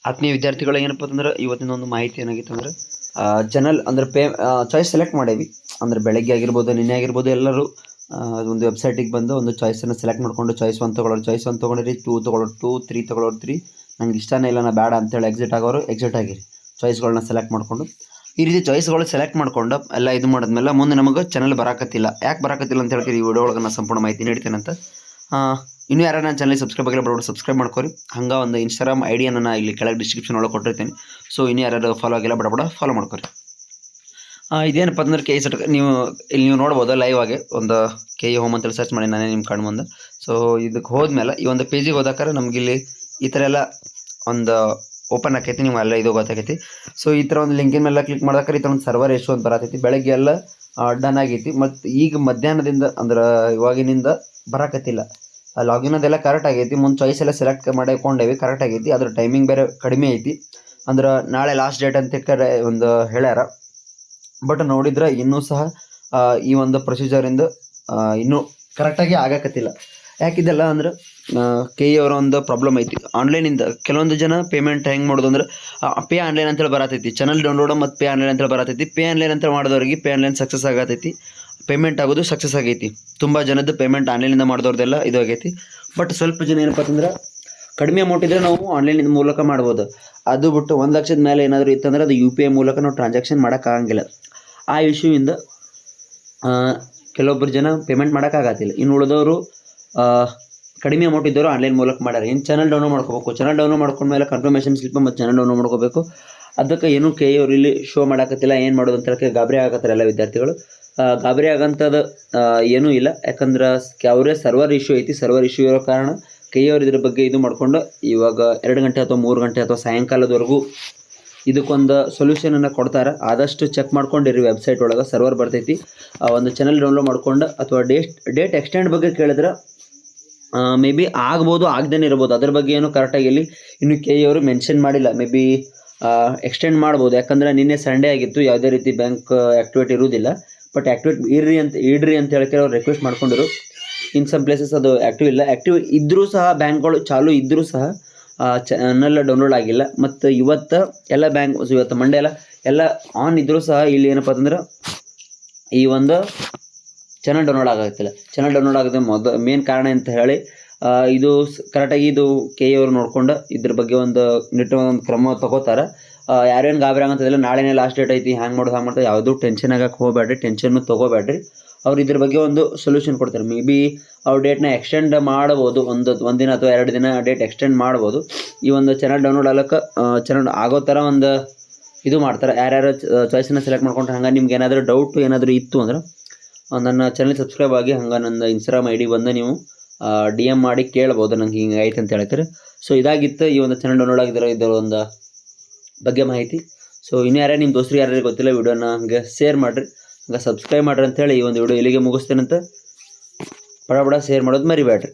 ಆತ್ಮೀಯ ವಿದ್ಯಾರ್ಥಿಗಳು ಏನಪ್ಪ ಅಂತಂದ್ರೆ ಇವತ್ತಿನ ಒಂದು ಮಾಹಿತಿ ಏನಾಗಿತ್ತು ಅಂದ್ರೆ ಜನರಲ್ ಅಂದ್ರೆ ಚಾಯ್ಸ್ ಸೆಲೆಕ್ಟ್ ಮಾಡೇವಿ. ಅಂದ್ರೆ ಬೆಳಗ್ಗೆ ಆಗಿರ್ಬೋದು, ನಿನ್ನೆ ಆಗಿರ್ಬೋದು, ಎಲ್ಲರೂ ಒಂದು ವೆಬ್ಸೈಟಿಗೆ ಬಂದು ಒಂದು ಚಾಯ್ಸನ್ನು ಸೆಲೆಕ್ಟ್ ಮಾಡಿಕೊಂಡು ಚಾಯ್ಸ್ 1 ತೊಗೊಳ್ಳೋರು ಚಾಯ್ಸ್ 1 ತೊಗೊಂಡಿರಿ, 2 ತೊಗೊಳ್ಳೋರು 2, 3 ತೊಗೊಳ್ಳೋರು 3, ನಂಗೆ ಇಷ್ಟನೇ ಇಲ್ಲ, ನಾ ಬೇಡ ಅಂತೇಳಿ ಎಕ್ಸಿಟ್ ಆಗೋರು ಎಕ್ಸಿಟ್ ಆಗಿರಿ. ಚಾಯ್ಸ್ಗಳನ್ನ ಸೆಲೆಕ್ಟ್ ಮಾಡಿಕೊಂಡು ಈ ರೀತಿ ಚಾಯ್ಸ್ಗಳು ಸೆಲೆಕ್ಟ್ ಮಾಡ್ಕೊಂಡು ಎಲ್ಲ ಇದು ಮಾಡಿದ್ಮೇಲೆ ಮುಂದೆ ನಮಗೆ ಚಾನಲ್ ಬರಾಕತ್ತಿಲ್ಲ. ಯಾಕೆ ಬರಾಕತ್ತಿಲ್ಲ ಅಂತ ಹೇಳ್ತೀರಿ ಈ ವಿಡಿಯೋ ಒಳಗೆ ನಾನು ಸಂಪೂರ್ಣ ಮಾಹಿತಿ ನೀಡ್ತೇನೆ. ಇನ್ನೂ ಯಾರು ನನ್ನ ಚಾನಲ್ ಸಬ್ಸ್ಕ್ರೈಬ್ ಆಗಿಲ್ಲ ಬರೋದು ಸಬ್ಸ್ಕ್ರೈಬ್ ಮಾಡ್ಕೊರಿ. ಹಂಗೆ ಒಂದು ಇನ್ಸ್ಟಾಗ್ರಾಮ್ ಐಡಿಯನ್ನು ನಾನು ಇಲ್ಲಿ ಕೆಳಗೆ ಡಿಸ್ಕ್ರಿಪ್ಷನ್ ಒಳಗೆ ಕೊಟ್ಟಿರ್ತೀನಿ. ಸೊ ಇನ್ನೂ ಯಾರು ಫಾಲೋ ಆಗಿಲ್ಲ ಬಡ ಫಾಲೋ ಮಾಡ್ಕೊರಿ. ಇದೇನಪ್ಪ ಅಂದ್ರೆ ಕೆ ಸೆಟ್ ನೀವು ನೋಡ್ಬೋದು ಲೈವ್ ಆಗಿ ಒಂದು ಕೆ ಹೋಮ್ ಅಂತೇಳಿ ಸರ್ಚ್ ಮಾಡಿ ನಾನೇ ನಿಮ್ಮ ಕಣ್ಣು ಮುಂದೆ. ಸೊ ಇದಕ್ಕೆ ಹೋದ್ಮೇಲೆ ಈ ಒಂದು ಪೇಜಿಗೆ ಹೋದಾಕಾರ ನಮ್ಗೆ ಇಲ್ಲಿ ಈ ಥರ ಎಲ್ಲ ಒಂದು ಓಪನ್ ಆಕೈತಿ, ನೀವು ಎಲ್ಲ ಇದು ಗೊತ್ತಾಗೈತಿ. ಸೊ ಈ ಥರ ಒಂದು ಲಿಂಕಿನ ಮೇಲೆ ಕ್ಲಿಕ್ ಮಾಡ್ಬೇಕಾರೆ ಈ ಥರ ಒಂದು ಸರ್ವರ್ ಇಶ್ಯೂ ಅಂತ ಬರತೈತಿ. ಬೆಳಗ್ಗೆ ಎಲ್ಲ ಡನ್ ಆಗೈತಿ, ಮತ್ತು ಈಗ ಮಧ್ಯಾಹ್ನದಿಂದ ಅಂದ್ರೆ ಇವಾಗಿನಿಂದ ಬರಾಕತ್ತಿಲ್ಲ. ಲಾಗಿನ್ ಅದೆಲ್ಲ ಕರೆಕ್ಟ್ ಆಗೈತಿ, ಮುಂದೆ ಚಾಯ್ಸ್ ಎಲ್ಲ ಸೆಲೆಕ್ಟ್ ಮಾಡಿಕೊಂಡೇವಿ ಕರೆಕ್ಟ್ ಆಗೈತಿ. ಅದ್ರ ಟೈಮಿಂಗ್ ಬೇರೆ ಕಡಿಮೆ ಐತಿ, ಅಂದ್ರೆ ನಾಳೆ ಲಾಸ್ಟ್ ಡೇಟ್ ಅಂತ ಒಂದು ಹೇಳ್ಯಾರ. ಬಟ್ ನೋಡಿದ್ರೆ ಇನ್ನೂ ಸಹ ಈ ಒಂದು ಪ್ರೊಸೀಜರಿಂದ ಇನ್ನೂ ಕರೆಕ್ಟಾಗಿ ಆಗಕತ್ತಿಲ್ಲ. ಯಾಕಿದೆಲ್ಲ ಅಂದ್ರೆ ಕೆ ಅವರ ಒಂದು ಪ್ರಾಬ್ಲಮ್ ಐತಿ. ಆನ್ಲೈನಿಂದ ಕೆಲವೊಂದು ಜನ ಪೇಮೆಂಟ್ ಹೆಂಗೆ ಮಾಡೋದು ಅಂದ್ರೆ ಪೇ ಆನ್ಲೈನ್ ಅಂತೇಳಿ ಬರತೈತಿ, ಚಾನಲ್ ಡೌನ್ಲೋಡ್ ಮತ್ತು ಪೇ ಆನ್ಲೈನ್ ಅಂತೇಳಿ ಬರತೈತಿ. ಪೇ ಆನ್ಲೈನ್ ಅಂತ ಮಾಡಿದವ್ರಿಗೆ ಪೇ ಆನ್ಲೈನ್ ಸಕ್ಸಸ್ ಆಗತೈತಿ, ಪೇಮೆಂಟ್ ಆಗೋದು ಸಕ್ಸಸ್ ಆಗೈತಿ. ತುಂಬ ಜನದ್ದು ಪೇಮೆಂಟ್ ಆನ್ಲೈನಿಂದ ಮಾಡಿದವ್ರದ್ದೆಲ್ಲ ಇದು ಆಗೈತಿ. ಬಟ್ ಸ್ವಲ್ಪ ಜನ ಏನಪ್ಪ ಅಂತಂದ್ರೆ ಕಡಿಮೆ ಅಮೌಂಟ್ ಇದ್ದರೆ ನಾವು ಆನ್ಲೈನಿಂದ ಮೂಲಕ ಮಾಡ್ಬೋದು. ಅದು ಬಿಟ್ಟು 1 ಲಕ್ಷದ ಮೇಲೆ ಏನಾದರೂ ಇತ್ತಂದ್ರೆ ಅದು UPI ಮೂಲಕ ನಾವು ಟ್ರಾನ್ಸಾಕ್ಷನ್ ಮಾಡೋಕ್ಕಾಗಂಗಿಲ್ಲ. ಆ ಇಶ್ಯೂಯಿಂದ ಕೆಲವೊಬ್ಬರು ಜನ ಪೇಮೆಂಟ್ ಮಾಡೋಕ್ಕಾಗತ್ತಿಲ್ಲ. ಇನ್ನು ಉಳಿದವರು ಕಡಿಮೆ ಅಮೌಂಟ್ ಇದ್ದವರು ಆನ್ಲೈನ್ ಮೂಲಕ ಮಾಡ್ಯಾರ. ಇನ್ನು ಚಾನಲ್ ಡೌನ್ಲೋಡ್ ಮಾಡ್ಕೋಬೇಕು. ಚಾನಲ್ ಡೌನ್ಲೋಡ್ ಮಾಡ್ಕೊಂಡ್ಮೇಲೆ ಕನ್ಫರ್ಮೇಷನ್ ಸ್ಲಿಪ್ ಮತ್ತು ಚಾನಲ್ ಡೌನ್ಲೋಡ್ ಮಾಡ್ಕೋಬೇಕು. ಅದಕ್ಕೆ ಏನು ಕೆ ಅವ್ರು ಇಲ್ಲಿ ಶೋ ಮಾಡೋಕತ್ತಿಲ್ಲ, ಏನು ಮಾಡೋದು ಅಂತ ಹೇಳಕ್ಕೆ ಗಾಬರಿ ಆಗತ್ತಾರೆ ಎಲ್ಲ ವಿದ್ಯಾರ್ಥಿಗಳು. ಗಾಬರಿ ಆಗೋಂಥದ್ದು ಏನೂ ಇಲ್ಲ, ಯಾಕಂದ್ರೆ ಅವರೇ ಸರ್ವರ್ ಇಶ್ಯೂ ಐತಿ. ಸರ್ವರ್ ಇಶ್ಯೂ ಇರೋ ಕಾರಣ ಕೆ ಅವ್ರು ಇದ್ರ ಬಗ್ಗೆ ಇದು ಮಾಡಿಕೊಂಡು ಇವಾಗ 2 ಗಂಟೆ ಅಥವಾ 3 ಗಂಟೆ ಅಥವಾ ಸಾಯಂಕಾಲದವರೆಗೂ ಇದಕ್ಕೊಂದು ಸೊಲ್ಯೂಷನನ್ನು ಕೊಡ್ತಾರೆ. ಆದಷ್ಟು ಚೆಕ್ ಮಾಡ್ಕೊಂಡಿರಿ, ವೆಬ್ಸೈಟ್ ಒಳಗೆ ಸರ್ವರ್ ಬರ್ತೈತಿ. ಒಂದು ಚಾನಲ್ ಡೌನ್ಲೋಡ್ ಮಾಡ್ಕೊಂಡು ಅಥವಾ ಡೇಟ್ ಎಕ್ಸ್ಟೆಂಡ್ ಬಗ್ಗೆ ಕೇಳಿದ್ರೆ ಮೇ ಬಿ ಆಗ್ಬೋದು, ಆಗದೇನೆ ಇರ್ಬೋದು. ಅದ್ರ ಬಗ್ಗೆ ಏನು ಕರೆಕ್ಟಾಗಿ ಇಲ್ಲಿ ಇನ್ನು ಕೆ ಅವರು ಮೆನ್ಷನ್ ಮಾಡಿಲ್ಲ. ಮೇ ಬಿ ಎಕ್ಸ್ಟೆಂಡ್ ಮಾಡ್ಬೋದು, ಯಾಕಂದರೆ ನಿನ್ನೆ ಸಂಡೇ ಆಗಿತ್ತು, ಯಾವುದೇ ರೀತಿ ಬ್ಯಾಂಕ್ ಆ್ಯಕ್ಟಿವೇಟ್ ಇರುವುದಿಲ್ಲ. ಬಟ್ ಆ್ಯಕ್ಟಿವೇಟ್ ಇಡ್ರಿ ಅಂತ ಹೇಳಕ್ಕೆ ಅವ್ರು ರಿಕ್ವೆಸ್ಟ್ ಮಾಡ್ಕೊಂಡಿರು. ಇನ್ ಸಮ್ ಪ್ಲೇಸಸ್ ಅದು ಆ್ಯಕ್ಟಿವ್ ಇಲ್ಲ. ಆ್ಯಕ್ಟಿವ್ ಇದ್ದರೂ ಸಹ ಬ್ಯಾಂಕ್ಗಳು ಚಾಲೂ ಇದ್ದರೂ ಸಹ ಚಾನಲ್ ಡೌನ್ಲೋಡ್ ಆಗಿಲ್ಲ. ಮತ್ತು ಇವತ್ತು ಎಲ್ಲ ಬ್ಯಾಂಕ್ ಇವತ್ತು ಮಂಡೇ ಎಲ್ಲ ಆನ್ ಇದ್ದರೂ ಸಹ ಇಲ್ಲಿ ಏನಪ್ಪ ಅಂತಂದ್ರೆ ಈ ಒಂದು ಚಾನಲ್ ಡೌನ್ಲೋಡ್ ಆಗುತ್ತಿಲ್ಲ. ಚಾನಲ್ ಡೌನ್ಲೋಡ್ ಆಗೋದು ಮೇನ್ ಕಾರಣ ಅಂತ ಹೇಳಿ ಇದು ಕರೆಕ್ಟಾಗಿ ಇದು ಕೆ ಅವರು ನೋಡ್ಕೊಂಡು ಇದ್ರ ಬಗ್ಗೆ ಒಂದು ಒಂದು ಕ್ರಮ ತಗೋತಾರೆ. ಯಾರೇನು ಗಾಬರಿ ಆಗಂತದಿಲ್ಲ, ನಾಳೆನೇ ಲಾಸ್ಟ್ ಡೇಟ್ ಐತಿ, ಹ್ಯಾಂಗೆ ಮಾಡ್ತಾರೆ ಯಾವುದೂ ಟೆನ್ಷನ್ ಆಗಕ್ಕೆ ಹೋಗಬೇಡ್ರಿ, ಟೆನ್ಷನ್ನು ತೊಗೋಬೇಡ್ರಿ. ಅವ್ರು ಇದ್ರ ಬಗ್ಗೆ ಒಂದು ಸೊಲ್ಯೂಷನ್ ಕೊಡ್ತಾರೆ. ಮೇ ಬಿ ಅವ್ರ ಡೇಟ್ನ ಎಕ್ಸ್ಟೆಂಡ್ ಮಾಡ್ಬೋದು, ಒಂದು ದಿನ ಅಥವಾ 2 ದಿನ ಡೇಟ್ ಎಕ್ಸ್ಟೆಂಡ್ ಮಾಡ್ಬೋದು. ಈ ಒಂದು ಚಾನಲ್ ಡೌನ್ಲೋಡ್ ಆಗಕ್ಕೆ ಚಾನಲ್ ಆಗೋ ಥರ ಒಂದು ಇದು ಮಾಡ್ತಾರೆ. ಯಾರ್ಯಾರು ಚಾಯ್ಸನ್ನು ಸೆಲೆಕ್ಟ್ ಮಾಡ್ಕೊಂಡ್ರೆ ಹಂಗೆ ನಿಮ್ಗೆ ಏನಾದರೂ ಡೌಟ್ ಏನಾದರೂ ಇತ್ತು ಅಂದ್ರೆ ನನ್ನ ಚಾನಲ್ ಸಬ್ಸ್ಕ್ರೈಬ್ ಆಗಿ, ಹಂಗೆ ನನ್ನ ಇನ್ಸ್ಟಾಗ್ರಾಮ್ ID ಬಂದು ನೀವು DM ಮಾಡಿ ಕೇಳ್ಬೋದು, ನಂಗೆ ಹಿಂಗೆ ಆಯ್ತು ಅಂತ ಹೇಳ್ತಾರೆ. ಸೊ ಇದಾಗಿತ್ತು ಈ ಒಂದು ಚಾನಲ್ ಡೌನ್ಲೋಡ್ ಆಗಿರೋ ಇದರ ಒಂದು ಬಗ್ಗೆ ಮಾಹಿತಿ. ಸೊ ಇನ್ನು ಯಾರೇ ನಿಮ್ಮ ದೋಸ್ತರು ಯಾರ್ಯಾರು ಗೊತ್ತಿಲ್ಲ ವಿಡಿಯೋನ ಹಂಗೆ ಶೇರ್ ಮಾಡಿರಿ, ಹಂಗೆ ಸಬ್ಸ್ಕ್ರೈಬ್ ಮಾಡಿರಿ ಅಂತೇಳಿ ಈ ಒಂದು ವಿಡಿಯೋ ಇಲ್ಲಿಗೆ ಮುಗಿಸ್ತೇನಂತ. ಬಡ ಶೇರ್ ಮಾಡೋದು ಮರಿಬೇಡ್ರಿ.